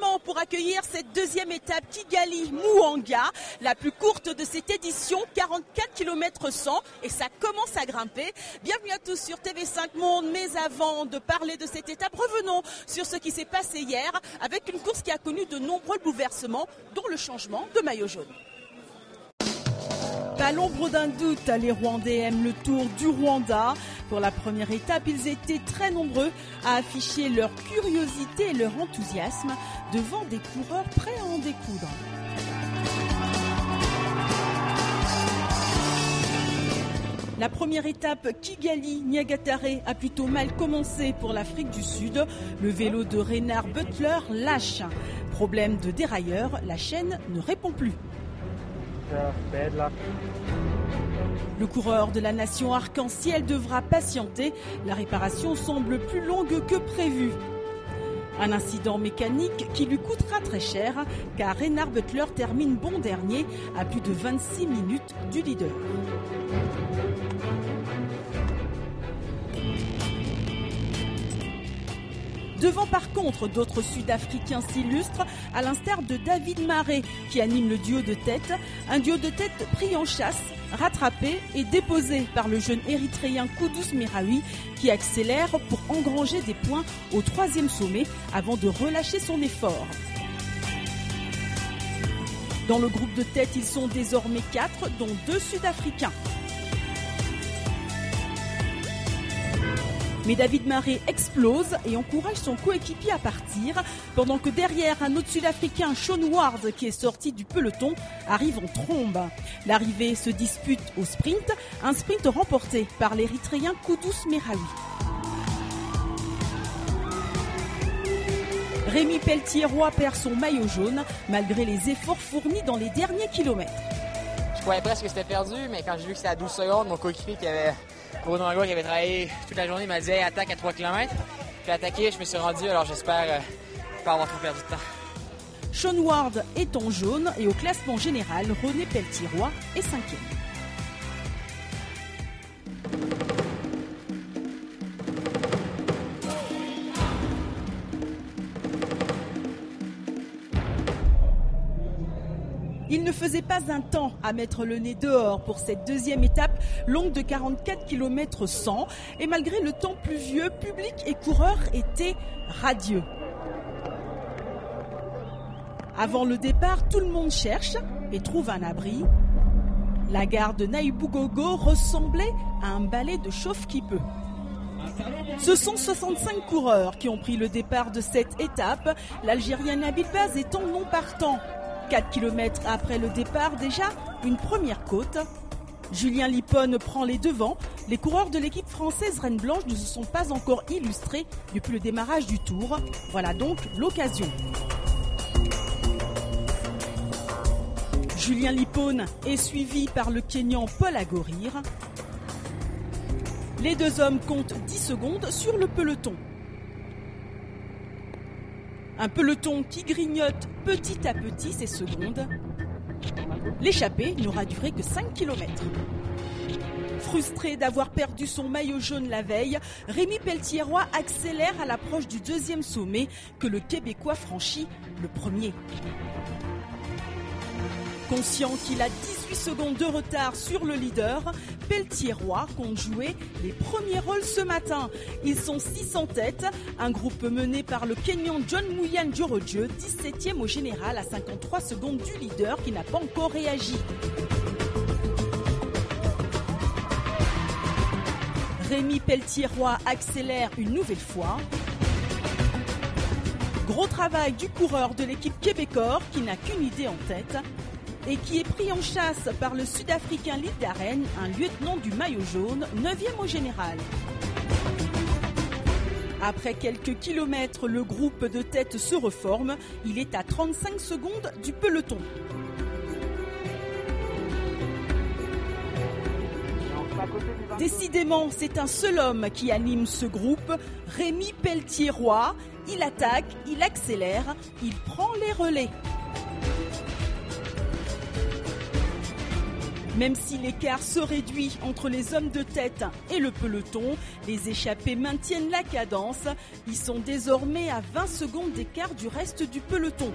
temps pour accueillir cette deuxième étape Kigali-Muhanga, la plus courte de cette édition, 44 km 100, et ça commence à grimper. Bienvenue à tous sur TV5 Monde, mais avant de parler de cette étape, revenons sur ce qui s'est passé hier avec une course qui a connu de nombreux bouleversements, dont le changement de maillot jaune. À l'ombre d'un doute, les Rwandais aiment le Tour du Rwanda. Pour la première étape, ils étaient très nombreux à afficher leur curiosité et leur enthousiasme devant des coureurs prêts à en découdre. La première étape Kigali-Niagatare a plutôt mal commencé pour l'Afrique du Sud. Le vélo de Reinhard Butler lâche. Problème de dérailleur, la chaîne ne répond plus. Le coureur de la nation arc-en-ciel devra patienter. La réparation semble plus longue que prévu. Un incident mécanique qui lui coûtera très cher car Reinhard Butler termine bon dernier à plus de 26 minutes du leader. Devant par contre d'autres Sud-Africains s'illustrent, à l'instar de David Marais qui anime le duo de tête. Un duo de tête pris en chasse, rattrapé et déposé par le jeune Érythréen Kudus Merawi qui accélère pour engranger des points au troisième sommet avant de relâcher son effort. Dans le groupe de tête, ils sont désormais 4, dont 2 Sud-Africains. Mais David Marais explose et encourage son coéquipier à partir, pendant que derrière, un autre Sud-Africain, Shaun Ward, qui est sorti du peloton, arrive en trombe. L'arrivée se dispute au sprint, un sprint remporté par l'Érythréen Kudus Merawi. Rémi Pelletier-Roy perd son maillot jaune, malgré les efforts fournis dans les derniers kilomètres. Je croyais presque que c'était perdu, mais quand j'ai vu que c'était à 12 secondes, mon coéquipier qui avait travaillé toute la journée m'a dit hey, attaque à 3 km. J'ai attaqué, je me suis rendu, alors j'espère pas avoir trop perdu de temps. Shaun Ward est en jaune et au classement général, René Pelletier-Roy est 5e. Il ne faisait pas un temps à mettre le nez dehors pour cette deuxième étape longue de 44 km 100. Et malgré le temps pluvieux, public et coureurs étaient radieux. Avant le départ, tout le monde cherche et trouve un abri. La gare de Naïbougogo ressemblait à un balai de chauffe qui peut. Ce sont 65 coureurs qui ont pris le départ de cette étape. L'Algérien Nabil Baz étant non partant. 4 km après le départ, déjà une première côte. Julien Lipone prend les devants. Les coureurs de l'équipe française Reine Blanche ne se sont pas encore illustrés depuis le démarrage du Tour. Voilà donc l'occasion. Julien Lipone est suivi par le Kényan Paul Agorir. Les deux hommes comptent 10 secondes sur le peloton. Un peloton qui grignote petit à petit ces secondes. L'échappée n'aura duré que 5 km. Frustré d'avoir perdu son maillot jaune la veille, Rémi Pelletier-Roy accélère à l'approche du deuxième sommet que le Québécois franchit le premier. Conscient qu'il a 18 secondes de retard sur le leader, Pelletier-Roy compte jouer les premiers rôles ce matin. Ils sont 6 en tête, un groupe mené par le Kényan John Muyan Djoroje, 17e au général à 53 secondes du leader qui n'a pas encore réagi. Rémi Pelletier-Roy accélère une nouvelle fois. Gros travail du coureur de l'équipe québécoise qui n'a qu'une idée en tête et qui est pris en chasse par le Sud-Africain Lit Darren, un lieutenant du maillot jaune, 9e au général. Après quelques kilomètres, le groupe de tête se reforme. Il est à 35 secondes du peloton. Décidément, c'est un seul homme qui anime ce groupe, Rémi Pelletier-Roy. Il attaque, il accélère, il prend les relais. Même si l'écart se réduit entre les hommes de tête et le peloton, les échappés maintiennent la cadence. Ils sont désormais à 20 secondes d'écart du reste du peloton.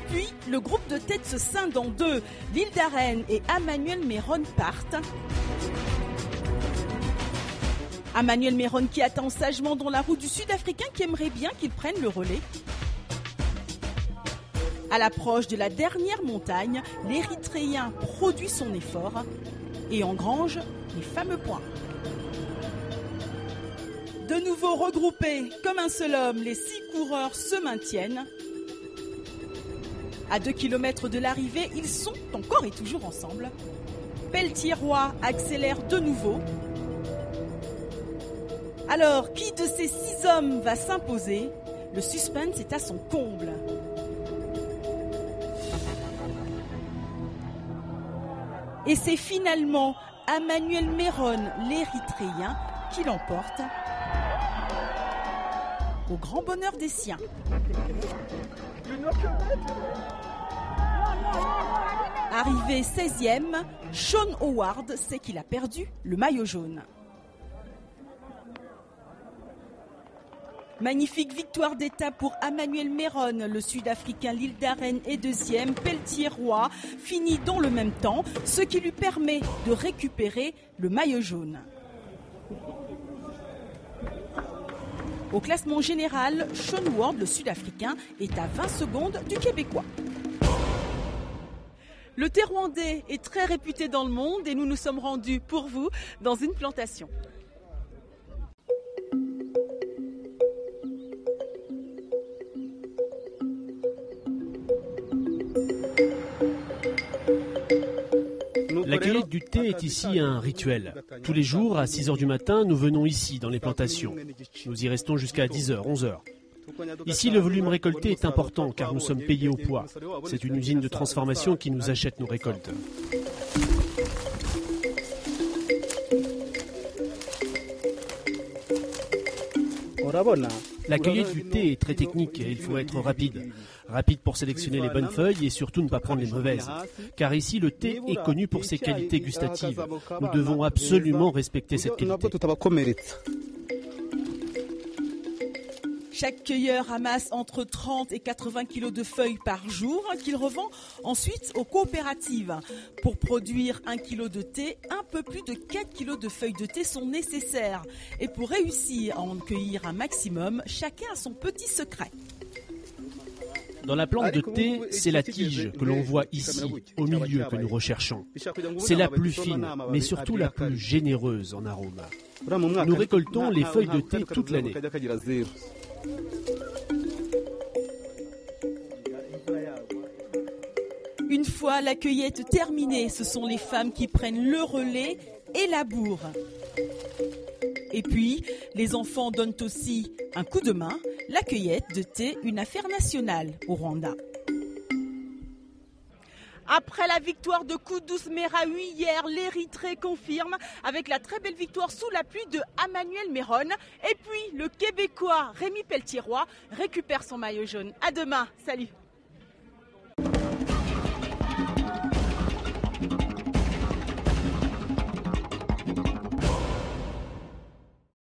Puis, le groupe de tête se scinde en deux. L'Île-d'Arène et Emmanuel Méron partent. Emmanuel Méron qui attend sagement dans la roue du Sud-Africain qui aimerait bien qu'il prenne le relais. À l'approche de la dernière montagne, l'Érythréen produit son effort et engrange les fameux points. De nouveau regroupés comme un seul homme, les 6 coureurs se maintiennent. À 2 km de l'arrivée, ils sont encore et toujours ensemble. Pelletier-Roy accélère de nouveau. Alors, qui de ces 6 hommes va s'imposer? Le suspense est à son comble. Et c'est finalement Emmanuel Méron, l'Érythréen, qui l'emporte, au grand bonheur des siens. Arrivé 16e, Sean Howard sait qu'il a perdu le maillot jaune. Magnifique victoire d'étape pour Emmanuel Méron. Le Sud-Africain l'Île-d'Arène est 2e. Pelletier-Roy finit dans le même temps, ce qui lui permet de récupérer le maillot jaune. Au classement général, Sean Ward, le Sud-Africain, est à 20 secondes du Québécois. Le thé rwandais est très réputé dans le monde et nous nous sommes rendus pour vous dans une plantation. La cueillette du thé est ici un rituel. Tous les jours, à 6h du matin, nous venons ici, dans les plantations. Nous y restons jusqu'à 10h, 11h. Ici, le volume récolté est important car nous sommes payés au poids. C'est une usine de transformation qui nous achète nos récoltes. La cueillette du thé est très technique et il faut être rapide. Rapide pour sélectionner les bonnes feuilles et surtout ne pas prendre les mauvaises. Car ici, le thé est connu pour ses qualités gustatives. Nous devons absolument respecter cette qualité. Chaque cueilleur ramasse entre 30 et 80 kilos de feuilles par jour qu'il revend ensuite aux coopératives. Pour produire 1 kilo de thé, un peu plus de 4 kilos de feuilles de thé sont nécessaires. Et pour réussir à en cueillir un maximum, chacun a son petit secret. Dans la plante de thé, c'est la tige que l'on voit ici, au milieu, que nous recherchons. C'est la plus fine, mais surtout la plus généreuse en arôme. Nous récoltons les feuilles de thé toute l'année. Une fois la cueillette terminée, ce sont les femmes qui prennent le relais et labourent. Et puis, les enfants donnent aussi un coup de main. La cueillette de thé, une affaire nationale au Rwanda. Après la victoire de Kudus Merahui hier, l'Érythrée confirme avec la très belle victoire sous la pluie de Emmanuel Méron. Et puis, le Québécois Rémi Pelletier-Roy récupère son maillot jaune. À demain, salut!